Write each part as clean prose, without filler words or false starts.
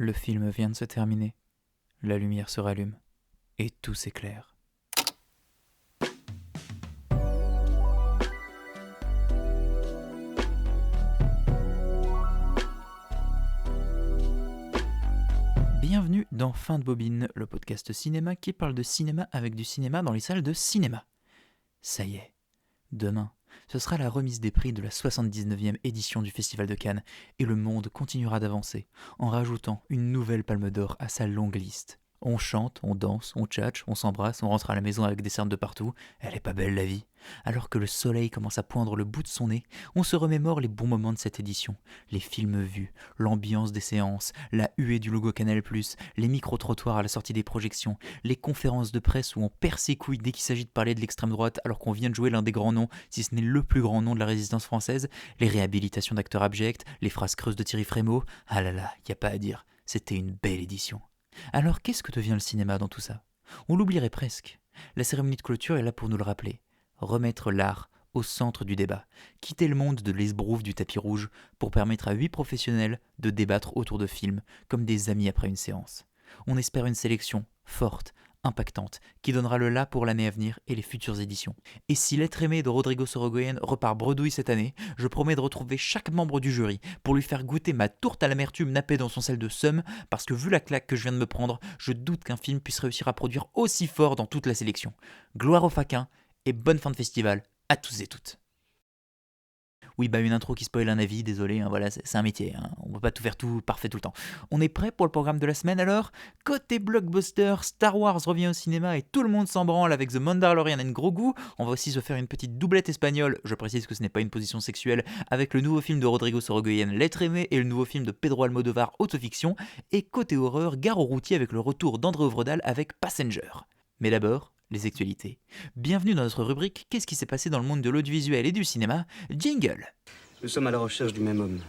Le film vient de se terminer. La lumière se rallume. Et tout s'éclaire. Bienvenue dans Fin de Bobine, le podcast cinéma qui parle de cinéma avec du cinéma dans les salles de cinéma. Ça y est, demain, ce sera la remise des prix de la 79e édition du Festival de Cannes et le monde continuera d'avancer en rajoutant une nouvelle palme d'or à sa longue liste. On chante, on danse, on tchatche, on s'embrasse, on rentre à la maison avec des cernes de partout. Elle est pas belle la vie. Alors que le soleil commence à poindre le bout de son nez, on se remémore les bons moments de cette édition. Les films vus, l'ambiance des séances, la huée du logo Canal+, les micro-trottoirs à la sortie des projections, les conférences de presse où on perd ses couilles dès qu'il s'agit de parler de l'extrême droite alors qu'on vient de jouer l'un des grands noms, si ce n'est le plus grand nom de la résistance française, les réhabilitations d'acteurs abjects, les phrases creuses de Thierry Frémaux. Ah là là, y a pas à dire, c'était une belle édition. Alors qu'est-ce que devient le cinéma dans tout ça ? On l'oublierait presque. La cérémonie de clôture est là pour nous le rappeler. Remettre l'art au centre du débat. Quitter le monde de l'esbrouf du tapis rouge pour permettre à 8 professionnels de débattre autour de films comme des amis après une séance. On espère une sélection forte, impactante, qui donnera le là pour l'année à venir et les futures éditions. Et si L'être aimé de Rodrigo Sorogoyen repart bredouille cette année, je promets de retrouver chaque membre du jury pour lui faire goûter ma tourte à l'amertume nappée dans son sel de seum, parce que vu la claque que je viens de me prendre, je doute qu'un film puisse réussir à produire aussi fort dans toute la sélection. Gloire aux faquins et bonne fin de festival à tous et toutes. Oui, une intro qui spoil un avis, désolé, voilà, c'est un métier, on peut pas tout faire tout parfait tout le temps. On est prêt pour le programme de la semaine alors ? Côté blockbuster, Star Wars revient au cinéma et tout le monde s'en branle avec The Mandalorian and Grogu. On va aussi se faire une petite doublette espagnole, je précise que ce n'est pas une position sexuelle, avec le nouveau film de Rodrigo Sorogoyen, L'être aimé, et le nouveau film de Pedro Almodovar, Autofiction. Et côté horreur, gare aux routiers avec le retour d'André Ovredal avec Passenger. Mais d'abord, les actualités. Bienvenue dans notre rubrique Qu'est-ce qui s'est passé dans le monde de l'audiovisuel et du cinéma ? Jingle. Nous sommes à la recherche du même homme.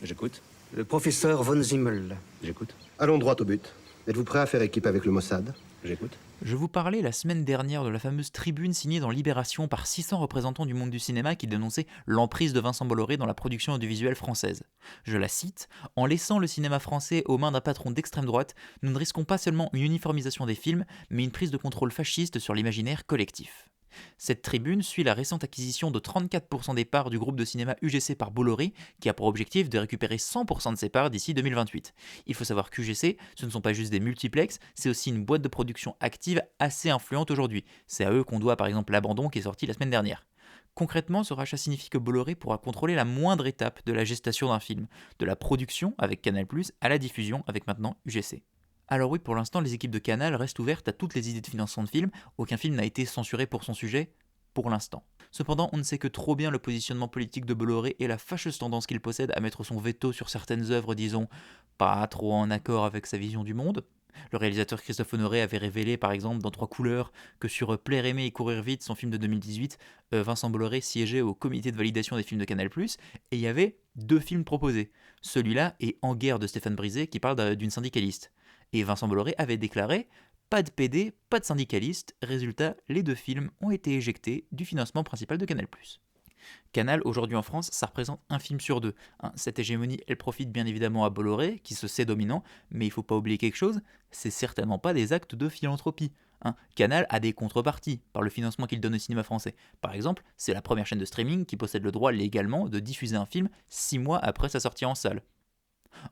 J'écoute. Le professeur von Zimmel. J'écoute. Allons droit au but. Êtes-vous prêt à faire équipe avec le Mossad ? J'écoute. Je vous parlais la semaine dernière de la fameuse tribune signée dans Libération par 600 représentants du monde du cinéma qui dénonçaient l'emprise de Vincent Bolloré dans la production audiovisuelle française. Je la cite : « En laissant le cinéma français aux mains d'un patron d'extrême droite, nous ne risquons pas seulement une uniformisation des films, mais une prise de contrôle fasciste sur l'imaginaire collectif. » Cette tribune suit la récente acquisition de 34% des parts du groupe de cinéma UGC par Bolloré, qui a pour objectif de récupérer 100% de ses parts d'ici 2028. Il faut savoir qu'UGC, ce ne sont pas juste des multiplex, c'est aussi une boîte de production active assez influente aujourd'hui. C'est à eux qu'on doit par exemple L'Abandon qui est sorti la semaine dernière. Concrètement, ce rachat signifie que Bolloré pourra contrôler la moindre étape de la gestation d'un film, de la production avec Canal+, à la diffusion avec maintenant UGC. Alors oui, pour l'instant, les équipes de Canal restent ouvertes à toutes les idées de financement de films. Aucun film n'a été censuré pour son sujet, pour l'instant. Cependant, on ne sait que trop bien le positionnement politique de Bolloré et la fâcheuse tendance qu'il possède à mettre son veto sur certaines œuvres, disons, pas trop en accord avec sa vision du monde. Le réalisateur Christophe Honoré avait révélé, par exemple, dans Trois couleurs, que sur Plaire, aimer et courir vite, son film de 2018, Vincent Bolloré siégeait au comité de validation des films de Canal+, et il y avait 2 films proposés. Celui-là et En guerre de Stéphane Brisé, qui parle d'une syndicaliste. Et Vincent Bolloré avait déclaré « Pas de PD, pas de syndicaliste », résultat, les 2 films ont été éjectés du financement principal de Canal+. Canal, aujourd'hui en France, ça représente un film sur 2. Cette hégémonie, elle profite bien évidemment à Bolloré, qui se sait dominant, mais il faut pas oublier quelque chose, c'est certainement pas des actes de philanthropie. Canal a des contreparties par le financement qu'il donne au cinéma français. Par exemple, c'est la première chaîne de streaming qui possède le droit légalement de diffuser un film 6 mois après sa sortie en salle.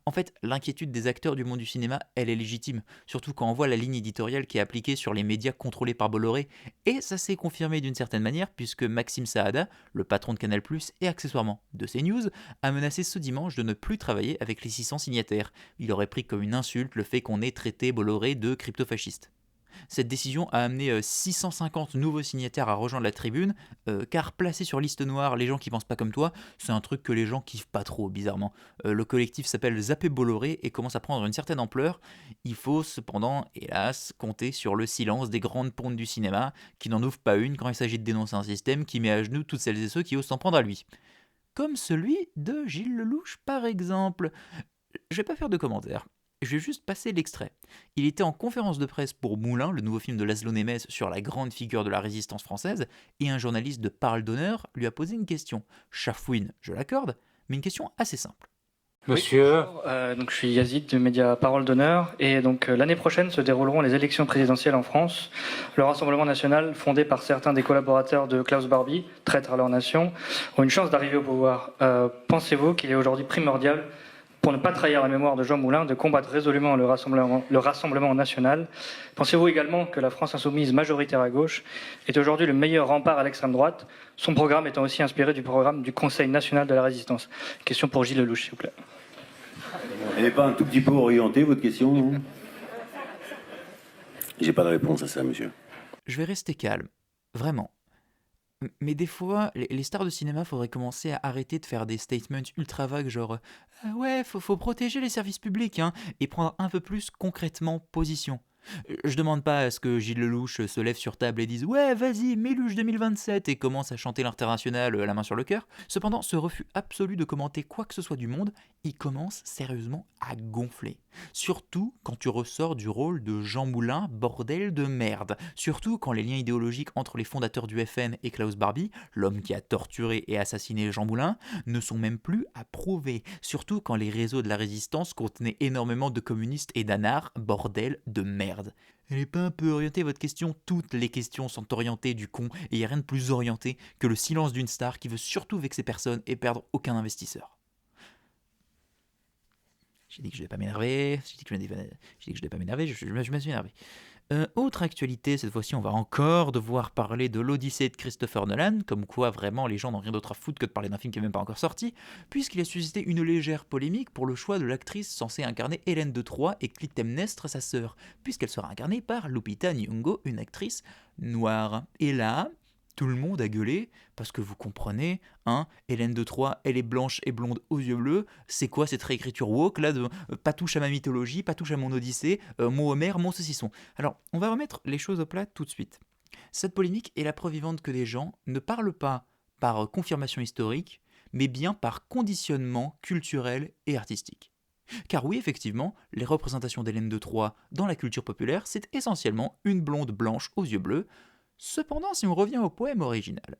En fait, l'inquiétude des acteurs du monde du cinéma, elle est légitime, surtout quand on voit la ligne éditoriale qui est appliquée sur les médias contrôlés par Bolloré, et ça s'est confirmé d'une certaine manière puisque Maxime Saada, le patron de Canal+, et accessoirement de CNews, a menacé ce dimanche de ne plus travailler avec les 600 signataires. Il aurait pris comme une insulte le fait qu'on ait traité Bolloré de crypto-fasciste. Cette décision a amené 650 nouveaux signataires à rejoindre la tribune, car placer sur liste noire les gens qui pensent pas comme toi, c'est un truc que les gens kiffent pas trop, bizarrement. Le collectif s'appelle Zapper Bolloré et commence à prendre une certaine ampleur. Il faut cependant, hélas, compter sur le silence des grandes pontes du cinéma, qui n'en ouvrent pas une quand il s'agit de dénoncer un système qui met à genoux toutes celles et ceux qui osent s'en prendre à lui. Comme celui de Gilles Lelouch, par exemple. Je vais pas faire de commentaires. Je vais juste passer l'extrait. Il était en conférence de presse pour Moulin, le nouveau film de Laszlo Nemes sur la grande figure de la résistance française, et un journaliste de Parole d'honneur lui a posé une question. Chafouine, je l'accorde, mais une question assez simple. Monsieur, Donc je suis Yazid du média Parole d'Honneur et donc l'année prochaine se dérouleront les élections présidentielles en France. Le Rassemblement national, fondé par certains des collaborateurs de Klaus Barbie, traîtres à leur nation, ont une chance d'arriver au pouvoir. Pensez-vous qu'il est aujourd'hui primordial, pour ne pas trahir la mémoire de Jean Moulin, de combattre résolument le Rassemblement national? Pensez-vous également que la France insoumise majoritaire à gauche est aujourd'hui le meilleur rempart à l'extrême droite, son programme étant aussi inspiré du programme du Conseil national de la résistance? Question pour Gilles Lelouch, s'il vous plaît. Elle n'est pas un tout petit peu orientée, votre question, non? J'ai pas de réponse à ça, monsieur. Je vais rester calme, vraiment. Mais des fois, les stars de cinéma, faudrait commencer à arrêter de faire des statements ultra vagues, genre ouais, faut protéger les services publics, hein, et prendre un peu plus concrètement position. Je demande pas à ce que Gilles Lelouch se lève sur table et dise ouais, vas-y, Méluche 2027 et commence à chanter l'international la main sur le cœur. Cependant, ce refus absolu de commenter quoi que ce soit du monde, il commence sérieusement à gonfler. Surtout quand tu ressors du rôle de Jean Moulin, bordel de merde. Surtout quand les liens idéologiques entre les fondateurs du FN et Klaus Barbie, l'homme qui a torturé et assassiné Jean Moulin, ne sont même plus à prouver. Surtout quand les réseaux de la résistance contenaient énormément de communistes et d'anards, bordel de merde. Elle est pas un peu orientée votre question? Toutes les questions sont orientées du con et y a rien de plus orienté que le silence d'une star qui veut surtout vexer personne et perdre aucun investisseur. J'ai dit que je ne vais pas m'énerver, je ne vais pas m'énerver, je me suis énervé. Autre actualité, cette fois-ci on va encore devoir parler de l'Odyssée de Christopher Nolan, comme quoi vraiment les gens n'ont rien d'autre à foutre que de parler d'un film qui n'est même pas encore sorti, puisqu'il a suscité une légère polémique pour le choix de l'actrice censée incarner Hélène de Troie et Clytemnestre, sa sœur, puisqu'elle sera incarnée par Lupita Nyong'o, une actrice noire. Et là, tout le monde a gueulé, parce que vous comprenez, hein, Hélène de Troie, elle est blanche et blonde aux yeux bleus, c'est quoi cette réécriture woke là de pas touche à ma mythologie, pas touche à mon Odyssée, mon Homère, mon saucisson. Alors, on va remettre les choses au plat tout de suite. Cette polémique est la preuve vivante que des gens ne parlent pas par confirmation historique, mais bien par conditionnement culturel et artistique. Car oui, effectivement, les représentations d'Hélène de Troie dans la culture populaire, c'est essentiellement une blonde blanche aux yeux bleus. Cependant, si on revient au poème original,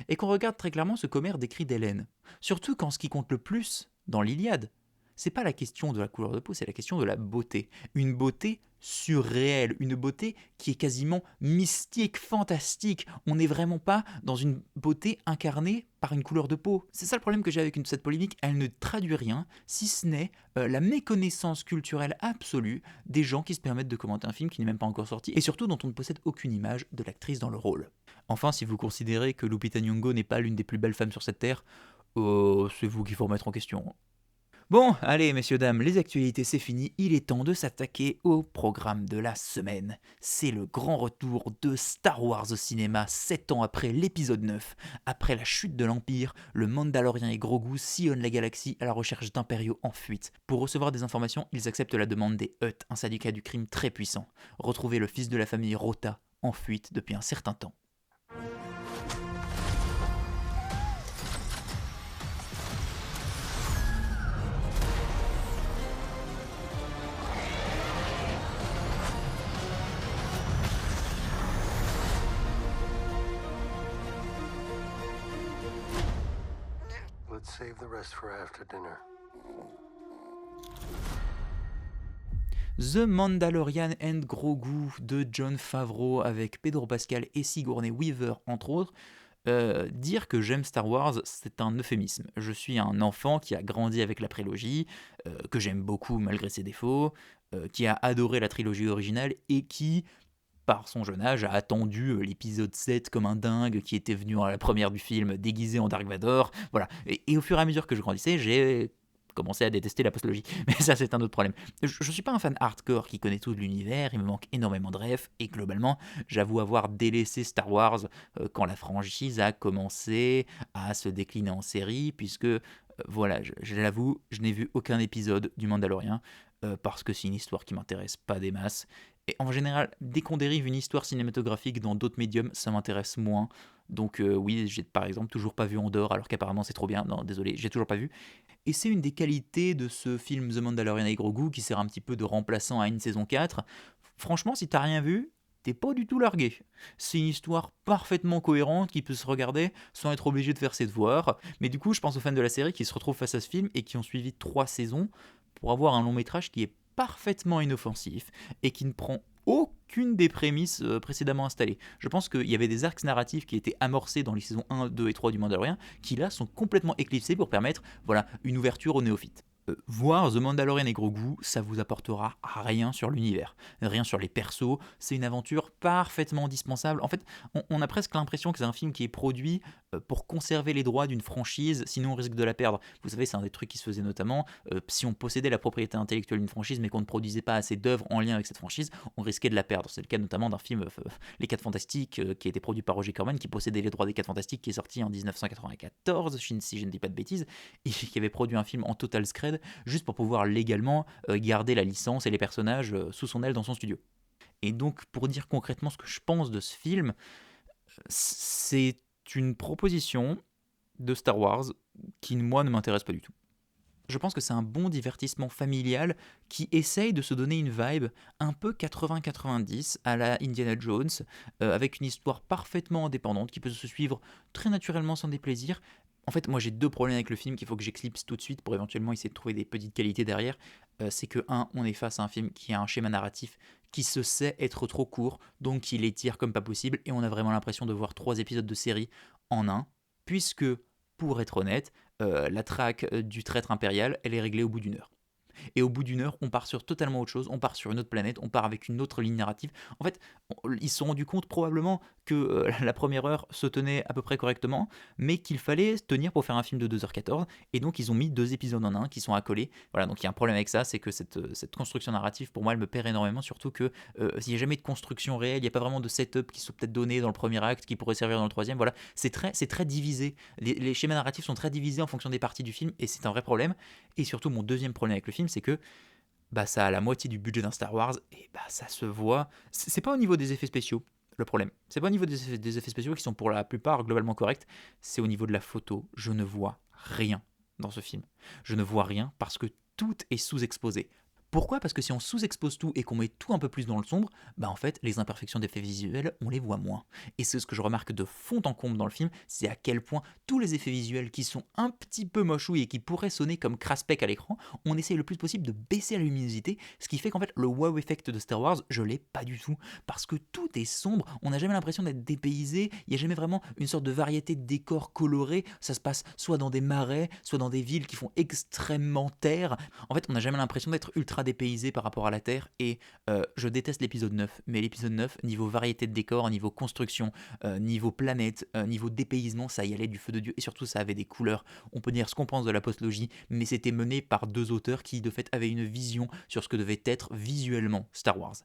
et qu'on regarde très clairement ce qu'Homère décrit d'Hélène, surtout quand ce qui compte le plus dans l'Iliade, c'est pas la question de la couleur de peau, c'est la question de la beauté. Une beauté surréelle, une beauté qui est quasiment mystique, fantastique. On n'est vraiment pas dans une beauté incarnée par une couleur de peau. C'est ça le problème que j'ai avec cette polémique, elle ne traduit rien, si ce n'est la méconnaissance culturelle absolue des gens qui se permettent de commenter un film qui n'est même pas encore sorti, et surtout dont on ne possède aucune image de l'actrice dans le rôle. Enfin, si vous considérez que Lupita Nyong'o n'est pas l'une des plus belles femmes sur cette terre, c'est vous qu'il faut remettre en question. Bon, allez messieurs dames, les actualités c'est fini, il est temps de s'attaquer au programme de la semaine. C'est le grand retour de Star Wars au cinéma, 7 ans après l'épisode 9. Après la chute de l'Empire, le Mandalorien et Grogu sillonnent la galaxie à la recherche d'impériaux en fuite. Pour recevoir des informations, ils acceptent la demande des Hutt, un syndicat du crime très puissant. Retrouver le fils de la famille Rota, en fuite depuis un certain temps. Let's save the rest for after dinner. The Mandalorian and Grogu de Jon Favreau avec Pedro Pascal et Sigourney Weaver entre autres. Dire que j'aime Star Wars, c'est un euphémisme. Je suis un enfant qui a grandi avec la prélogie, que j'aime beaucoup malgré ses défauts, qui a adoré la trilogie originale et qui, par son jeune âge, a attendu l'épisode 7 comme un dingue qui était venu à la première du film déguisé en Dark Vador. Voilà. Et au fur et à mesure que je grandissais, j'ai commencé à détester la postlogie. Mais ça, c'est un autre problème. Je suis pas un fan hardcore qui connaît tout l'univers, il me manque énormément de refs, et globalement, j'avoue avoir délaissé Star Wars quand la franchise a commencé à se décliner en série, puisque, voilà, je l'avoue, je n'ai vu aucun épisode du Mandalorian, parce que c'est une histoire qui m'intéresse pas des masses. Et en général, dès qu'on dérive une histoire cinématographique dans d'autres médiums, ça m'intéresse moins. Donc oui, j'ai par exemple toujours pas vu Andor, alors qu'apparemment c'est trop bien. Non, désolé, j'ai toujours pas vu. Et c'est une des qualités de ce film The Mandalorian et Grogu, qui sert un petit peu de remplaçant à une saison 4. Franchement, si t'as rien vu, t'es pas du tout largué. C'est une histoire parfaitement cohérente qui peut se regarder sans être obligé de faire ses devoirs. Mais du coup, je pense aux fans de la série qui se retrouvent face à ce film et qui ont suivi 3 saisons pour avoir un long métrage qui est parfaitement inoffensif et qui ne prend aucune des prémices précédemment installées. Je pense qu'il y avait des arcs narratifs qui étaient amorcés dans les saisons 1, 2 et 3 du Mandalorian qui là sont complètement éclipsés pour permettre une ouverture aux néophytes. Voir The Mandalorian et Grogu, ça vous apportera rien sur l'univers, rien sur les persos, c'est une aventure parfaitement dispensable. En fait, on a presque l'impression que c'est un film qui est produit pour conserver les droits d'une franchise, sinon on risque de la perdre. Vous savez, c'est un des trucs qui se faisait notamment, si on possédait la propriété intellectuelle d'une franchise mais qu'on ne produisait pas assez d'œuvres en lien avec cette franchise, on risquait de la perdre. C'est le cas notamment d'un film, Les 4 Fantastiques, qui a été produit par Roger Corman, qui possédait les droits des 4 Fantastiques, qui est sorti en 1994, si je ne dis pas de bêtises, et qui avait produit un film en total scred, juste pour pouvoir légalement garder la licence et les personnages sous son aile dans son studio. Et donc, pour dire concrètement ce que je pense de ce film, c'est une proposition de Star Wars qui, moi, ne m'intéresse pas du tout. Je pense que c'est un bon divertissement familial qui essaye de se donner une vibe un peu 80-90 à la Indiana Jones, avec une histoire parfaitement indépendante qui peut se suivre très naturellement sans déplaisir. En fait, moi j'ai 2 problèmes avec le film qu'il faut que j'éclipse tout de suite pour éventuellement essayer de trouver des petites qualités derrière. C'est que, on est face à un film qui a un schéma narratif qui se sait être trop court, donc il étire comme pas possible, et on a vraiment l'impression de voir 3 épisodes de série en un, puisque, pour être honnête, la traque du traître impérial, elle est réglée au bout d'1 heure. Et au bout d'1 heure, on part sur totalement autre chose, on part sur une autre planète, on part avec une autre ligne narrative. En fait, ils se sont rendus compte probablement que la première heure se tenait à peu près correctement, mais qu'il fallait tenir pour faire un film de 2h14, et donc ils ont mis 2 épisodes en un qui sont accolés. Voilà, donc il y a un problème avec ça, c'est que cette construction narrative, pour moi, elle me perd énormément, surtout que s'il n'y a jamais de construction réelle, il n'y a pas vraiment de setup qui sont peut-être donnés dans le premier acte, qui pourrait servir dans le troisième, voilà, c'est très divisé. Les schémas narratifs sont très divisés en fonction des parties du film, et c'est un vrai problème. Et surtout, mon deuxième problème avec le film, c'est que ça a la moitié du budget d'un Star Wars, et ça se voit. C'est pas au niveau des effets spéciaux le problème. C'est pas au niveau des effets spéciaux qui sont pour la plupart globalement corrects, c'est au niveau de la photo. Je ne vois rien dans ce film. Je ne vois rien parce que tout est sous-exposé. Pourquoi ? Parce que si on sous-expose tout et qu'on met tout un peu plus dans le sombre, en fait, les imperfections d'effets visuels, on les voit moins. Et c'est ce que je remarque de fond en comble dans le film, c'est à quel point tous les effets visuels qui sont un petit peu mochouilles et qui pourraient sonner comme crasse-pec à l'écran, on essaye le plus possible de baisser la luminosité, ce qui fait qu'en fait, le wow effect de Star Wars, je l'ai pas du tout. Parce que tout est sombre, on n'a jamais l'impression d'être dépaysé, il n'y a jamais vraiment une sorte de variété de décors colorés, ça se passe soit dans des marais, soit dans des villes qui font extrêmement terre. En fait, on n'a jamais l'impression d'être ultra dépaysé par rapport à la Terre, et je déteste l'épisode 9, mais l'épisode 9, niveau variété de décors, niveau construction, niveau planète, niveau dépaysement, ça y allait du feu de Dieu, et surtout ça avait des couleurs. On peut dire ce qu'on pense de la postlogie, mais c'était mené par 2 auteurs qui de fait avaient une vision sur ce que devait être visuellement Star Wars.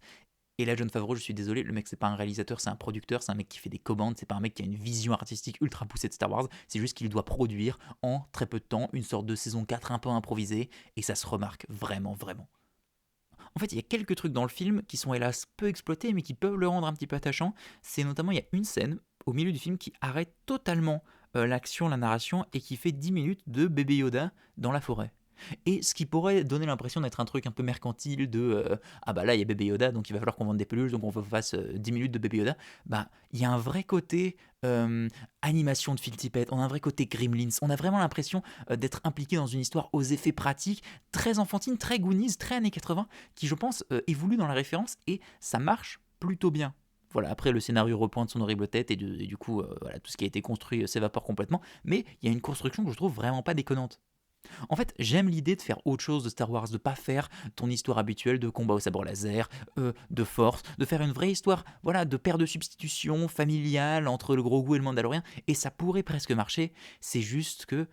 Et là, Jon Favreau, je suis désolé, le mec c'est pas un réalisateur, c'est un producteur, c'est un mec qui fait des commandes, c'est pas un mec qui a une vision artistique ultra poussée de Star Wars, c'est juste qu'il doit produire en très peu de temps une sorte de saison 4 un peu improvisée, et ça se remarque vraiment. En fait, il y a quelques trucs dans le film qui sont hélas peu exploités, mais qui peuvent le rendre un petit peu attachant. C'est notamment, il y a une scène au milieu du film qui arrête totalement l'action, la narration, et qui fait 10 minutes de bébé Yoda dans la forêt. Et ce qui pourrait donner l'impression d'être un truc un peu mercantile de là il y a bébé Yoda, donc il va falloir qu'on vende des peluches, donc on fasse 10 minutes de bébé Yoda. Il y a un vrai côté animation de Phil Tippett, on a un vrai côté Gremlins, on a vraiment l'impression d'être impliqué dans une histoire aux effets pratiques, très enfantine, très Goonies, très années 80, qui je pense évolue dans la référence, et ça marche plutôt bien. Voilà, après le scénario repointe son horrible tête, et du coup tout ce qui a été construit s'évapore complètement, mais il y a une construction que je trouve vraiment pas déconnante. En fait, j'aime l'idée de faire autre chose de Star Wars, de pas faire ton histoire habituelle de combat au sabre laser, de force, de faire une vraie histoire, de paire de substitution familiale entre le Grogu et le Mandalorien, et ça pourrait presque marcher. C'est juste que,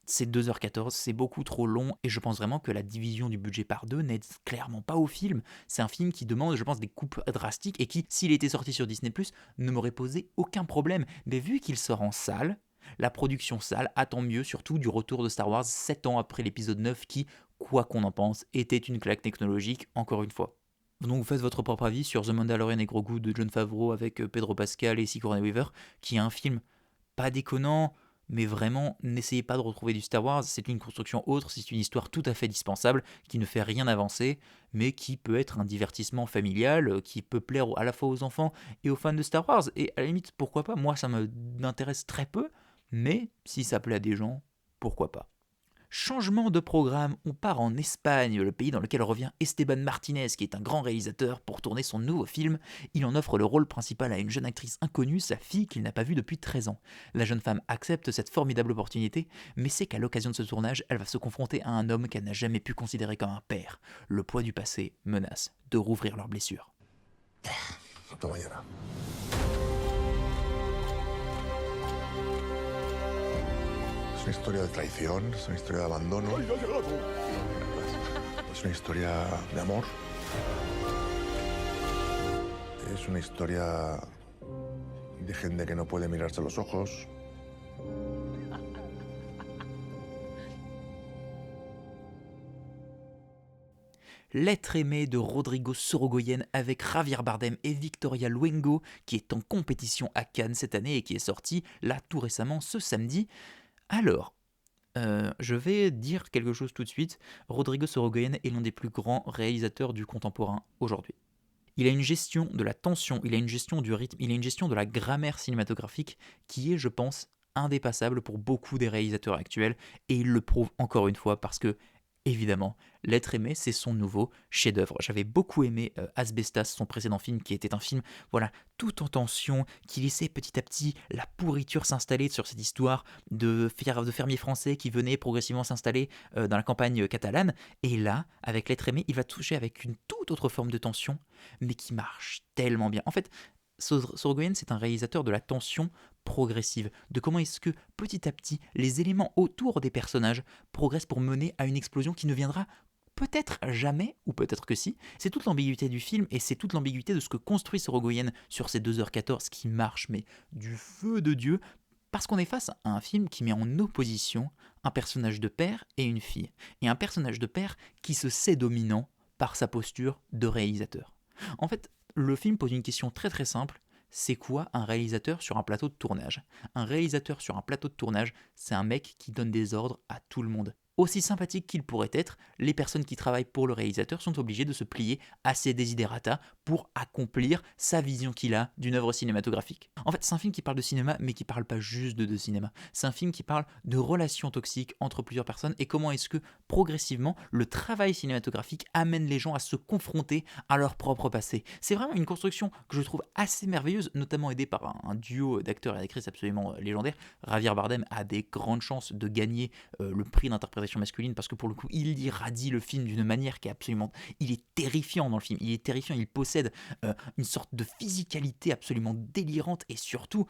c'est 2h14, c'est beaucoup trop long, et je pense vraiment que la division du budget par 2 n'aide clairement pas au film. C'est un film qui demande, je pense, des coupes drastiques, et qui, s'il était sorti sur Disney+, ne m'aurait posé aucun problème. Mais vu qu'il sort en salle, la production salle attend mieux, surtout du retour de Star Wars 7 ans après l'épisode 9 qui, quoi qu'on en pense, était une claque technologique, encore une fois. Donc vous faites votre propre avis sur The Mandalorian et Grogu de Jon Favreau avec Pedro Pascal et Sigourney Weaver, qui est un film pas déconnant, mais vraiment, n'essayez pas de retrouver du Star Wars, c'est une construction autre, c'est une histoire tout à fait dispensable, qui ne fait rien avancer, mais qui peut être un divertissement familial, qui peut plaire à la fois aux enfants et aux fans de Star Wars, et à la limite, pourquoi pas, moi ça m'intéresse très peu, mais si ça plaît à des gens, pourquoi pas. Changement de programme, on part en Espagne, le pays dans lequel revient Esteban Martinez, qui est un grand réalisateur, pour tourner son nouveau film. Il en offre le rôle principal à une jeune actrice inconnue, sa fille qu'il n'a pas vue depuis 13 ans. La jeune femme accepte cette formidable opportunité, mais sait qu'à l'occasion de ce tournage, elle va se confronter à un homme qu'elle n'a jamais pu considérer comme un père. Le poids du passé menace de rouvrir leurs blessures. Hasta mañana. Es una historia de traición, es una historia de abandono. Es una historia de amor. Es una historia de gente que no puede mirarse a los ojos. L'être aimé de Rodrigo Sorogoyen avec Javier Bardem et Victoria Luengo, qui est en compétition à Cannes cette année et qui est sorti là tout récemment ce samedi. Alors, je vais dire quelque chose tout de suite. Rodrigo Sorogoyen est l'un des plus grands réalisateurs du contemporain aujourd'hui. Il a une gestion de la tension, il a une gestion du rythme, il a une gestion de la grammaire cinématographique qui est, je pense, indépassable pour beaucoup des réalisateurs actuels, et il le prouve encore une fois parce que, évidemment, L'être aimé, c'est son nouveau chef-d'œuvre. J'avais beaucoup aimé Asbestas, son précédent film, qui était un film, voilà, tout en tension, qui laissait petit à petit la pourriture s'installer sur cette histoire de fermiers français qui venaient progressivement s'installer dans la campagne catalane. Et là, avec L'être aimé, il va toucher avec une toute autre forme de tension, mais qui marche tellement bien. En fait, Sorogoyen, c'est un réalisateur de la tension progressive, de comment est-ce que petit à petit les éléments autour des personnages progressent pour mener à une explosion qui ne viendra peut-être jamais, ou peut-être que si. C'est toute l'ambiguïté du film et c'est toute l'ambiguïté de ce que construit Sorogoyen sur ces 2h14 qui marche, mais du feu de Dieu, parce qu'on est face à un film qui met en opposition un personnage de père et une fille, et un personnage de père qui se sait dominant par sa posture de réalisateur. En fait, le film pose une question très très simple. C'est quoi un réalisateur sur un plateau de tournage ? Un réalisateur sur un plateau de tournage, c'est un mec qui donne des ordres à tout le monde. Aussi sympathique qu'il pourrait être, les personnes qui travaillent pour le réalisateur sont obligées de se plier à ses desiderata pour accomplir sa vision qu'il a d'une œuvre cinématographique. En fait, c'est un film qui parle de cinéma, mais qui parle pas juste de cinéma. C'est un film qui parle de relations toxiques entre plusieurs personnes et comment est-ce que, progressivement, le travail cinématographique amène les gens à se confronter à leur propre passé. C'est vraiment une construction que je trouve assez merveilleuse, notamment aidée par un duo d'acteurs et d'actrices absolument légendaire. Javier Bardem a des grandes chances de gagner le prix d'interprétation masculine parce que pour le coup il irradie le film d'une manière qui est absolument, il est terrifiant dans le film, il est terrifiant, il possède une sorte de physicalité absolument délirante et surtout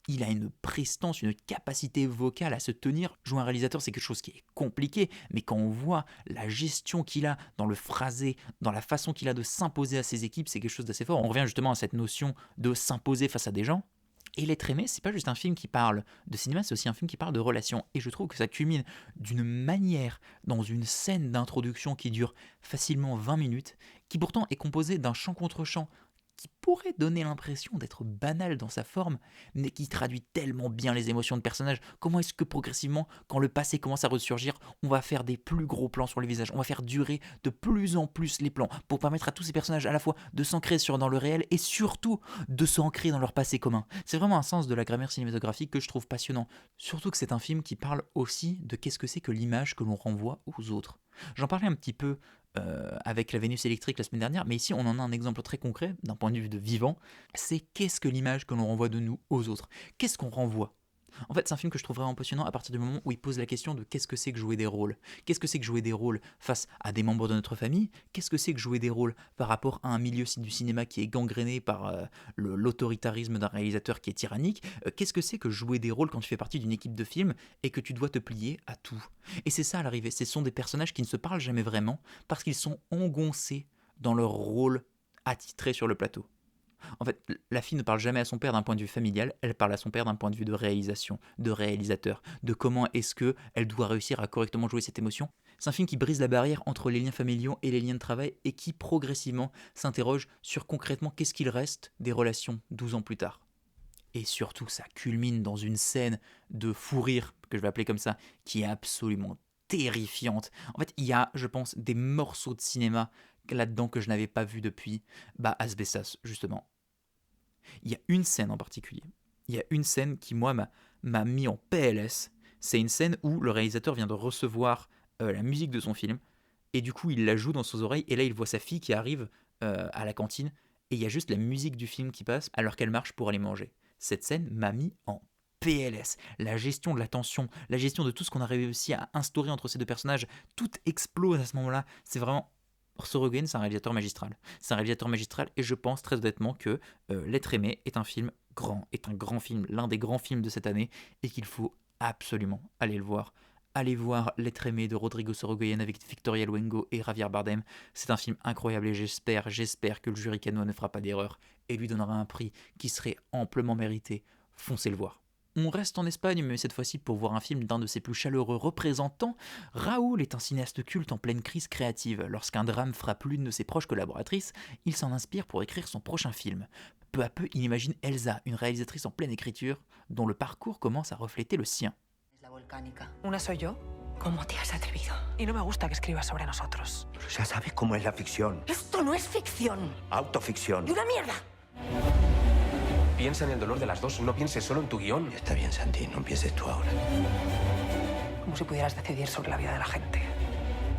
il a une prestance, une capacité vocale à se tenir. Jouer un réalisateur, c'est quelque chose qui est compliqué, mais quand on voit la gestion qu'il a dans le phrasé, dans la façon qu'il a de s'imposer à ses équipes, c'est quelque chose d'assez fort. On revient justement à cette notion de s'imposer face à des gens. Et L'être aimé, c'est pas juste un film qui parle de cinéma, c'est aussi un film qui parle de relations. Et je trouve que ça culmine d'une manière dans une scène d'introduction qui dure facilement 20 minutes, qui pourtant est composée d'un chant contre chant qui pourrait donner l'impression d'être banal dans sa forme, mais qui traduit tellement bien les émotions de personnages. Comment est-ce que progressivement, quand le passé commence à ressurgir, on va faire des plus gros plans sur les visages, on va faire durer de plus en plus les plans, pour permettre à tous ces personnages à la fois de s'ancrer dans le réel et surtout de s'ancrer dans leur passé commun. C'est vraiment un sens de la grammaire cinématographique que je trouve passionnant. Surtout que c'est un film qui parle aussi de qu'est-ce que c'est que l'image que l'on renvoie aux autres. J'en parlais un petit peu avec la Vénus électrique la semaine dernière, mais ici on en a un exemple très concret d'un point de vue de vivant, c'est qu'est-ce que l'image que l'on renvoie de nous aux autres ? Qu'est-ce qu'on renvoie ? En fait, c'est un film que je trouve vraiment passionnant à partir du moment où il pose la question de qu'est-ce que c'est que jouer des rôles ? Qu'est-ce que c'est que jouer des rôles face à des membres de notre famille ? Qu'est-ce que c'est que jouer des rôles par rapport à un milieu du cinéma qui est gangréné par l'autoritarisme d'un réalisateur qui est tyrannique ? Qu'est-ce que c'est que jouer des rôles quand tu fais partie d'une équipe de film et que tu dois te plier à tout ? Et c'est ça à l'arrivée, ce sont des personnages qui ne se parlent jamais vraiment parce qu'ils sont engoncés dans leur rôle attitré sur le plateau. En fait, la fille ne parle jamais à son père d'un point de vue familial, elle parle à son père d'un point de vue de réalisation, de réalisateur, de comment est-ce qu'elle doit réussir à correctement jouer cette émotion. C'est un film qui brise la barrière entre les liens familiaux et les liens de travail et qui progressivement s'interroge sur concrètement qu'est-ce qu'il reste des relations 12 ans plus tard. et surtout ça culmine dans une scène de fou rire, que je vais appeler comme ça, qui est absolument terrifiante. En fait, il y a, je pense, des morceaux de cinéma là-dedans que je n'avais pas vu depuis Asbestas, justement. Il y a une scène en particulier. Il y a une scène qui, moi, m'a mis en PLS. C'est une scène où le réalisateur vient de recevoir la musique de son film, et du coup, il la joue dans ses oreilles, et là, il voit sa fille qui arrive à la cantine, et il y a juste la musique du film qui passe alors qu'elle marche pour aller manger. Cette scène m'a mis en PLS. La gestion de la tension, la gestion de tout ce qu'on a réussi à instaurer entre ces deux personnages, tout explose à ce moment-là. C'est vraiment... Sorogoyen, c'est un réalisateur magistral. C'est un réalisateur magistral et je pense très honnêtement que L'être aimé est un film grand, est un grand film, l'un des grands films de cette année et qu'il faut absolument aller le voir. Allez voir L'être aimé de Rodrigo Sorogoyen avec Victoria Luengo et Javier Bardem. C'est un film incroyable et j'espère que le jury cannois ne fera pas d'erreur et lui donnera un prix qui serait amplement mérité. Foncez le voir. On reste en Espagne, mais cette fois-ci pour voir un film d'un de ses plus chaleureux représentants. Raoul est un cinéaste culte en pleine crise créative. Lorsqu'un drame frappe l'une de ses proches collaboratrices, il s'en inspire pour écrire son prochain film. Peu à peu, il imagine Elsa, une réalisatrice en pleine écriture, dont le parcours commence à refléter le sien. La volcánica. ¿Una soy yo? ¿Cómo te has atrevido? Y no me gusta que escribas sobre nosotros. Pero ya sabes cómo es la ficción. Esto no es ficción. Autoficción. ¡Y una mierda! Piensa en el dolor de las dos, no pienses solo en tu guión. Está bien, Santi, no empieces tú ahora. Como si pudieras decidir sobre la vida de la gente.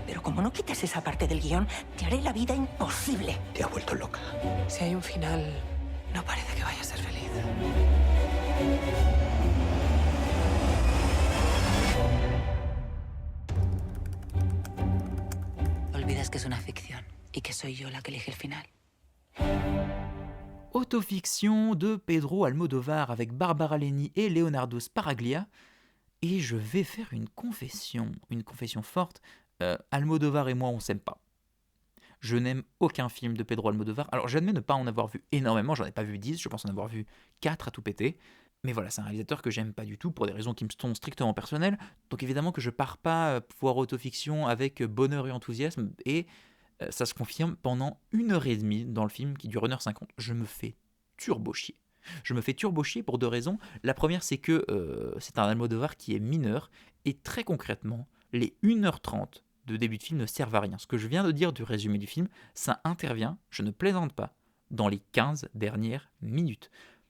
Pero como no quites esa parte del guión, te haré la vida imposible. Te has vuelto loca. Si hay un final, no parece que vaya a ser feliz. Olvidas que es una ficción y que soy yo la que elige el final. Autofiction de Pedro Almodovar avec Barbara Leni et Leonardo Sparaglia. Et je vais faire une confession forte. Almodovar et moi, on s'aime pas. Je n'aime aucun film de Pedro Almodovar. Alors j'admets ne pas en avoir vu énormément, j'en ai pas vu 10, je pense en avoir vu 4 à tout péter. Mais voilà, c'est un réalisateur que j'aime pas du tout pour des raisons qui me sont strictement personnelles. Donc évidemment que je pars pas voir Autofiction avec bonheur et enthousiasme. Et ça se confirme pendant 1h30 dans le film qui dure 1h50. Je me fais turbo chier. Je me fais turbo chier pour deux raisons. La première, c'est que c'est un Almodovar qui est mineur. Et très concrètement, les 1h30 de début de film ne servent à rien. Ce que je viens de dire du résumé du film, ça intervient, je ne plaisante pas, dans les 15 dernières minutes.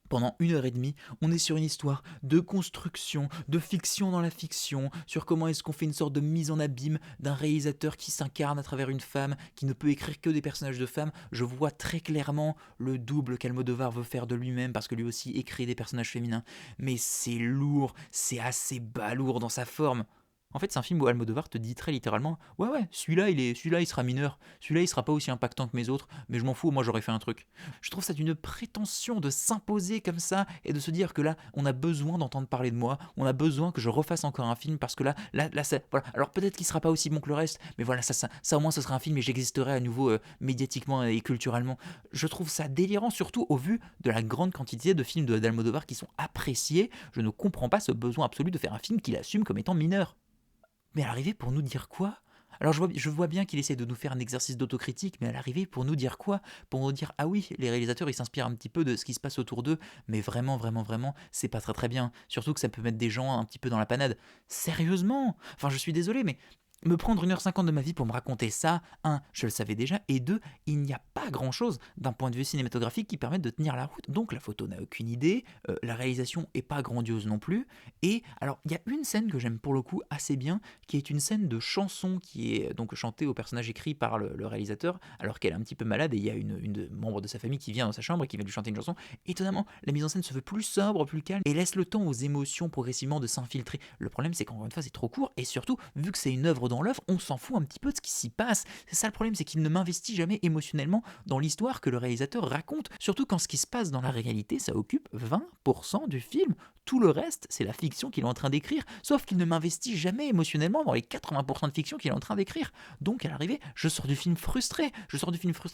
Pendant 1h30, on est sur une histoire de construction, de fiction dans la fiction, sur comment est-ce qu'on fait une sorte de mise en abîme d'un réalisateur qui s'incarne à travers une femme, qui ne peut écrire que des personnages de femmes. Je vois très clairement le double qu'Almodovar veut faire de lui-même, parce que lui aussi écrit des personnages féminins. Mais c'est lourd, c'est assez balourd dans sa forme. En fait, c'est un film où Almodovar te dit très littéralement « Ouais, celui-là, il sera mineur. Celui-là, il sera pas aussi impactant que mes autres, mais je m'en fous, moi, j'aurais fait un truc. » Je trouve ça d'une prétention de s'imposer comme ça et de se dire que là, on a besoin d'entendre parler de moi, on a besoin que je refasse encore un film parce que là, voilà. Alors peut-être qu'il sera pas aussi bon que le reste, mais voilà, ça au moins, ce sera un film et j'existerai à nouveau médiatiquement et culturellement. Je trouve ça délirant, surtout au vu de la grande quantité de films d'Almodovar qui sont appréciés. Je ne comprends pas ce besoin absolu de faire un film qu'il assume comme étant mineur. Mais à l'arrivée, pour nous dire quoi ? Alors je vois bien qu'il essaie de nous faire un exercice d'autocritique, mais à l'arrivée, pour nous dire quoi ? Pour nous dire, ah oui, les réalisateurs, ils s'inspirent un petit peu de ce qui se passe autour d'eux, mais vraiment, c'est pas très très bien. Surtout que ça peut mettre des gens un petit peu dans la panade. Sérieusement ? Enfin, je suis désolé, mais me prendre 1h50 de ma vie pour me raconter ça, 1, je le savais déjà, et 2, il n'y a pas grand-chose d'un point de vue cinématographique qui permette de tenir la route. Donc la photo n'a aucune idée, la réalisation est pas grandiose non plus, et alors il y a une scène que j'aime pour le coup assez bien, qui est une scène de chanson qui est donc chantée au personnage écrit par le réalisateur, alors qu'elle est un petit peu malade, et il y a une membre de sa famille qui vient dans sa chambre et qui va lui chanter une chanson. Étonnamment, la mise en scène se veut plus sobre, plus calme, et laisse le temps aux émotions progressivement de s'infiltrer. Le problème, c'est qu'encore une fois, c'est trop court, et surtout, vu que c'est une œuvre dans l'œuvre, on s'en fout un petit peu de ce qui s'y passe. C'est ça le problème, c'est qu'il ne m'investit jamais émotionnellement dans l'histoire que le réalisateur raconte, surtout quand ce qui se passe dans la réalité, ça occupe 20% du film. Tout le reste, c'est la fiction qu'il est en train d'écrire, sauf qu'il ne m'investit jamais émotionnellement dans les 80% de fiction qu'il est en train d'écrire. Donc à l'arrivée, je sors du film frustré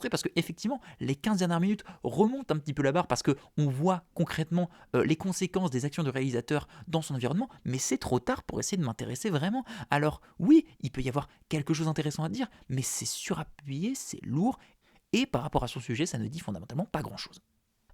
parce que effectivement, les 15 dernières minutes remontent un petit peu la barre parce qu'on voit concrètement les conséquences des actions du réalisateur dans son environnement, mais c'est trop tard pour essayer de m'intéresser vraiment. Alors oui, il peut y avoir quelque chose d'intéressant à dire, mais c'est surappuyé, c'est lourd, et par rapport à son sujet, ça ne dit fondamentalement pas grand-chose.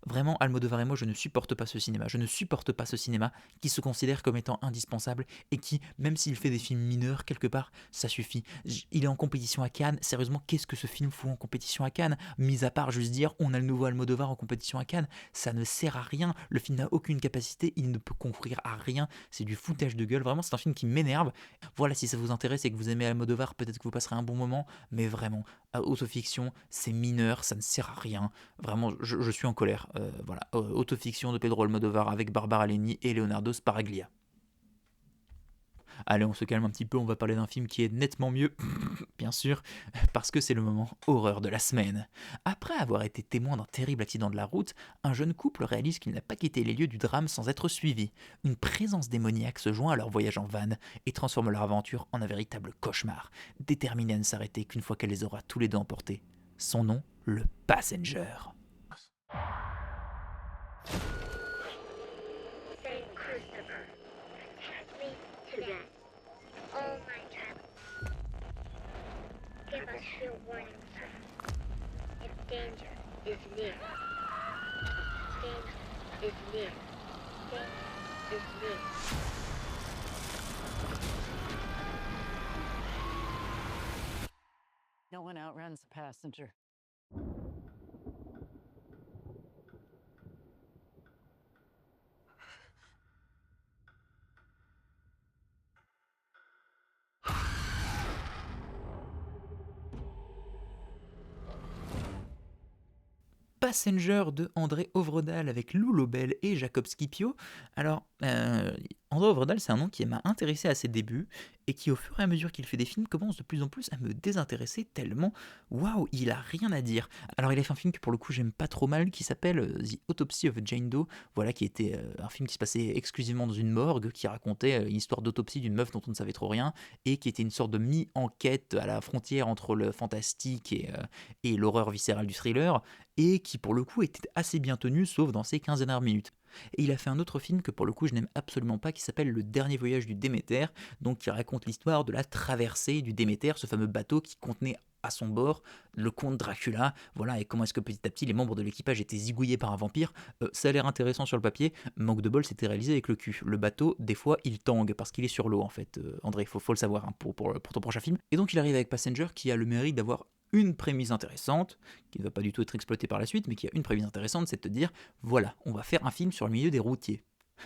Vraiment, Almodovar et moi, je ne supporte pas ce cinéma. Je ne supporte pas ce cinéma qui se considère comme étant indispensable et qui, même s'il fait des films mineurs, quelque part, ça suffit. Il est en compétition à Cannes. Sérieusement, qu'est-ce que ce film fout en compétition à Cannes? Mis à part juste dire, on a le nouveau Almodovar en compétition à Cannes, ça ne sert à rien. Le film n'a aucune capacité, il ne peut concourir à rien. C'est du foutage de gueule. Vraiment, c'est un film qui m'énerve. Voilà, si ça vous intéresse et que vous aimez Almodovar, peut-être que vous passerez un bon moment. Mais vraiment, autofiction, c'est mineur, ça ne sert à rien. Vraiment, je suis en colère. Voilà, autofiction de Pedro Almodovar avec Barbara Leni et Leonardo Sparaglia. Allez, on se calme un petit peu, on va parler d'un film qui est nettement mieux, bien sûr, parce que c'est le moment horreur de la semaine. Après avoir été témoin d'un terrible accident de la route, un jeune couple réalise qu'il n'a pas quitté les lieux du drame sans être suivi. Une présence démoniaque se joint à leur voyage en van et transforme leur aventure en un véritable cauchemar, déterminée à ne s'arrêter qu'une fois qu'elle les aura tous les deux emportés. Son nom, le Passenger. Saint Christopher, protect me today. All my travels. Give us your warning signs. If danger is near. Danger is near. Danger is near. No one outruns a passenger. Passenger de André Ovredal avec Lou Lobel et Jacob Scipio. Alors, André Ovredal, c'est un nom qui m'a intéressé à ses débuts et qui, au fur et à mesure qu'il fait des films, commence de plus en plus à me désintéresser tellement, waouh, il a rien à dire. Alors, il a fait un film que pour le coup j'aime pas trop mal qui s'appelle The Autopsy of Jane Doe, voilà, qui était un film qui se passait exclusivement dans une morgue, qui racontait une histoire d'autopsie d'une meuf dont on ne savait trop rien et qui était une sorte de mi-enquête à la frontière entre le fantastique et l'horreur viscérale du thriller, et qui pour le coup était assez bien tenu, sauf dans ses 15 dernières minutes. Et il a fait un autre film que pour le coup je n'aime absolument pas, qui s'appelle Le Dernier Voyage du Déméter, donc qui raconte l'histoire de la traversée du Déméter, ce fameux bateau qui contenait à son bord le comte Dracula, voilà, et comment est-ce que petit à petit les membres de l'équipage étaient zigouillés par un vampire. Ça a l'air intéressant sur le papier, manque de bol, c'était réalisé avec le cul. Le bateau, des fois, il tangue parce qu'il est sur l'eau en fait, André, faut le savoir hein, pour ton prochain film. Et donc il arrive avec Passenger qui a le mérite d'avoir une prémisse intéressante, qui ne va pas du tout être exploitée par la suite, mais qui a une prémisse intéressante, c'est de te dire, voilà, on va faire un film sur le milieu des routiers.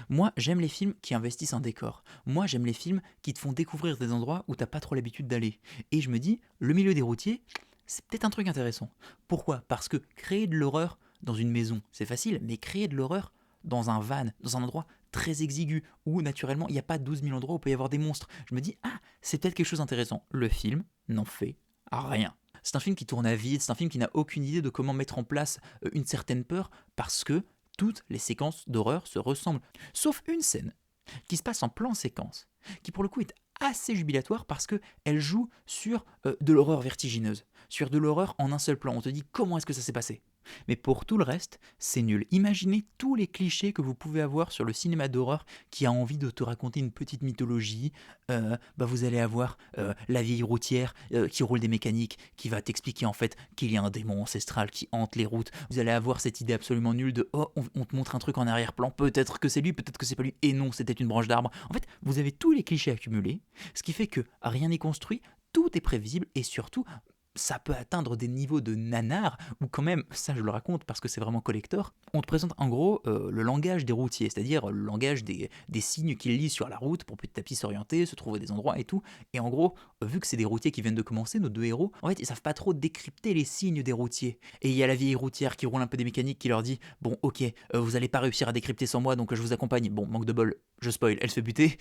Moi, j'aime les films qui investissent un décor. Moi, j'aime les films qui te font découvrir des endroits où t'as pas trop l'habitude d'aller. Et je me dis, le milieu des routiers, c'est peut-être un truc intéressant. Pourquoi ? Parce que créer de l'horreur dans une maison, c'est facile, mais créer de l'horreur dans un van, dans un endroit très exigu, où naturellement, il n'y a pas 12 000 endroits où il peut y avoir des monstres. Je me dis, c'est peut-être quelque chose d'intéressant. Le film n'en fait rien. C'est un film qui tourne à vide, c'est un film qui n'a aucune idée de comment mettre en place une certaine peur, parce que toutes les séquences d'horreur se ressemblent. Sauf une scène qui se passe en plan séquence, qui pour le coup est assez jubilatoire parce qu'elle joue sur de l'horreur vertigineuse, sur de l'horreur en un seul plan. On te dit comment est-ce que ça s'est passé. Mais pour tout le reste, c'est nul. Imaginez tous les clichés que vous pouvez avoir sur le cinéma d'horreur qui a envie de te raconter une petite mythologie. Vous allez avoir la vieille routière qui roule des mécaniques, qui va t'expliquer en fait qu'il y a un démon ancestral qui hante les routes. Vous allez avoir cette idée absolument nulle de on te montre un truc en arrière-plan, peut-être que c'est lui, peut-être que c'est pas lui, et non, c'était une branche d'arbre. En fait, vous avez tous les clichés accumulés, ce qui fait que rien n'est construit, tout est prévisible et surtout ça peut atteindre des niveaux de nanar où quand même, ça je le raconte parce que c'est vraiment collector, on te présente en gros le langage des routiers, c'est-à-dire le langage des signes qu'ils lisent sur la route pour petit à petit s'orienter, se trouver des endroits et tout. Et en gros, vu que c'est des routiers qui viennent de commencer, nos deux héros, en fait ils savent pas trop décrypter les signes des routiers. Et il y a la vieille routière qui roule un peu des mécaniques qui leur dit « Bon ok, vous allez pas réussir à décrypter sans moi donc je vous accompagne. » Bon, manque de bol, je spoil, elle se fait buter.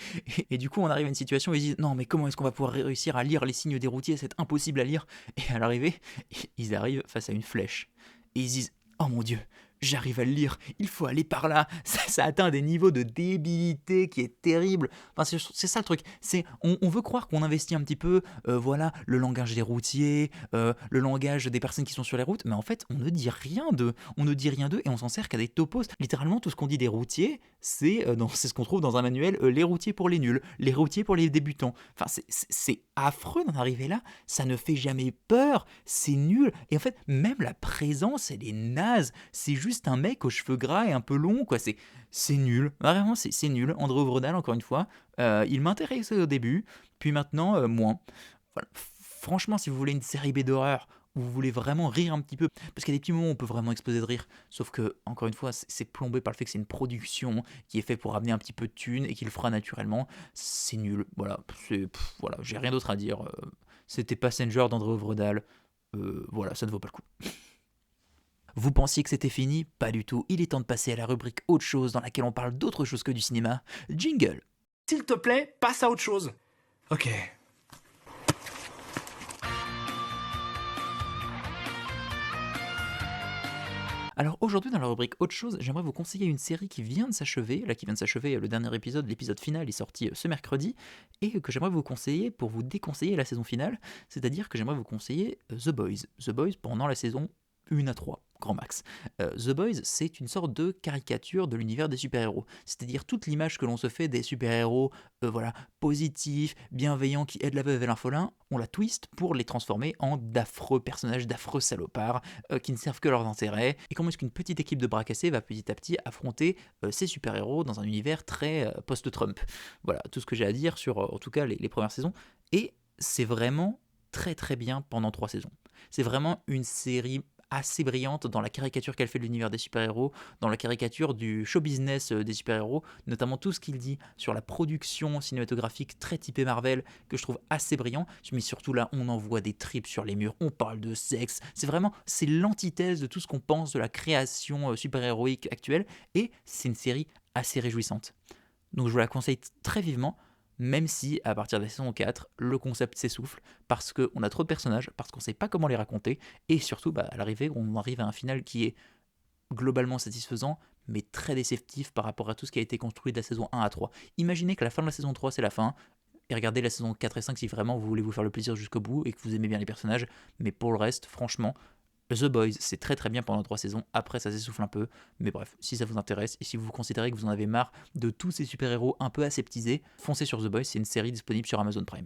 Et du coup on arrive à une situation où ils disent « Non mais comment est-ce qu'on va pouvoir réussir à lire les signes des routiers, c'est impossible à lire. » Et à l'arrivée, ils arrivent face à une flèche. Et ils disent « Oh mon Dieu, j'arrive à le lire, il faut aller par là. » Ça atteint des niveaux de débilité qui est terrible. Enfin, c'est ça le truc. On veut croire qu'on investit un petit peu voilà, le langage des routiers, le langage des personnes qui sont sur les routes, mais en fait, on ne dit rien d'eux. On ne dit rien d'eux et on s'en sert qu'à des topos. Littéralement, tout ce qu'on dit des routiers, c'est ce qu'on trouve dans un manuel, les routiers pour les nuls, les routiers pour les débutants. Enfin, c'est affreux d'en arriver là. Ça ne fait jamais peur, c'est nul. Et en fait, même la présence, elle est naze. C'est juste juste un mec aux cheveux gras et un peu long, quoi. C'est nul, vraiment, c'est nul. André Øvredal, encore une fois, il m'intéressait au début, puis maintenant, moins. Voilà. Franchement, si vous voulez une série B d'horreur, où vous voulez vraiment rire un petit peu, parce qu'il y a des petits moments où on peut vraiment exploser de rire, sauf que, encore une fois, c'est plombé par le fait que c'est une production qui est faite pour ramener un petit peu de thunes et qui le fera naturellement. C'est nul, voilà, voilà, j'ai rien d'autre à dire. C'était Passenger d'André Øvredal, voilà, ça ne vaut pas le coup. Vous pensiez que c'était fini? Pas du tout, il est temps de passer à la rubrique autre chose dans laquelle on parle d'autre chose que du cinéma. Jingle. S'il te plaît, passe à autre chose. Ok. Alors aujourd'hui dans la rubrique autre chose, j'aimerais vous conseiller une série qui vient de s'achever, le dernier épisode, l'épisode final est sorti ce mercredi, et que j'aimerais vous conseiller pour vous déconseiller la saison finale, c'est-à-dire que j'aimerais vous conseiller The Boys. The Boys pendant la saison 1 à 3, grand max. The Boys, c'est une sorte de caricature de l'univers des super-héros. C'est-à-dire toute l'image que l'on se fait des super-héros, voilà, positifs, bienveillants, qui aident la veuve et l'orphelin, on la twist pour les transformer en d'affreux personnages, d'affreux salopards, qui ne servent que leurs intérêts. Et comment est-ce qu'une petite équipe de bras cassés va petit à petit affronter ces super-héros dans un univers très post-Trump. Voilà, tout ce que j'ai à dire sur, en tout cas, les premières saisons. Et c'est vraiment très très bien pendant 3 saisons. C'est vraiment une série assez brillante dans la caricature qu'elle fait de l'univers des super-héros, dans la caricature du show business des super-héros, notamment tout ce qu'il dit sur la production cinématographique très typée Marvel, que je trouve assez brillant, mais surtout là, on envoie des tripes sur les murs, on parle de sexe, c'est l'antithèse de tout ce qu'on pense de la création super-héroïque actuelle, et c'est une série assez réjouissante. Donc je vous la conseille très vivement, même si, à partir de la saison 4, le concept s'essouffle, parce qu'on a trop de personnages, parce qu'on ne sait pas comment les raconter, et surtout, à l'arrivée, on arrive à un final qui est globalement satisfaisant, mais très déceptif par rapport à tout ce qui a été construit de la saison 1 à 3. Imaginez que la fin de la saison 3, c'est la fin, et regardez la saison 4 et 5 si vraiment vous voulez vous faire le plaisir jusqu'au bout, et que vous aimez bien les personnages, mais pour le reste, franchement, The Boys, c'est très très bien pendant 3 saisons, après ça s'essouffle un peu, mais bref, si ça vous intéresse, et si vous considérez que vous en avez marre de tous ces super-héros un peu aseptisés, foncez sur The Boys, c'est une série disponible sur Amazon Prime.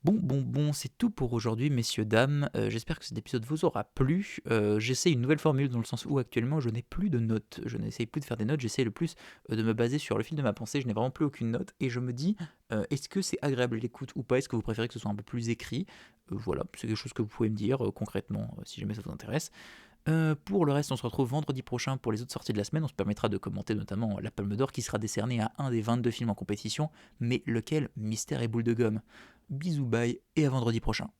Bon, c'est tout pour aujourd'hui, messieurs, dames. J'espère que cet épisode vous aura plu. J'essaie une nouvelle formule dans le sens où actuellement je n'ai plus de notes. Je n'essaye plus de faire des notes, j'essaie le plus de me baser sur le fil de ma pensée. Je n'ai vraiment plus aucune note et je me dis, est-ce que c'est agréable à l'écoute ou pas? Est-ce que vous préférez que ce soit un peu plus écrit? Voilà, c'est quelque chose que vous pouvez me dire concrètement si jamais ça vous intéresse. Pour le reste, on se retrouve vendredi prochain pour les autres sorties de la semaine. On se permettra de commenter notamment la Palme d'Or qui sera décernée à un des 22 films en compétition, mais lequel? Mystère et boule de gomme. Bisous, bye et à vendredi prochain.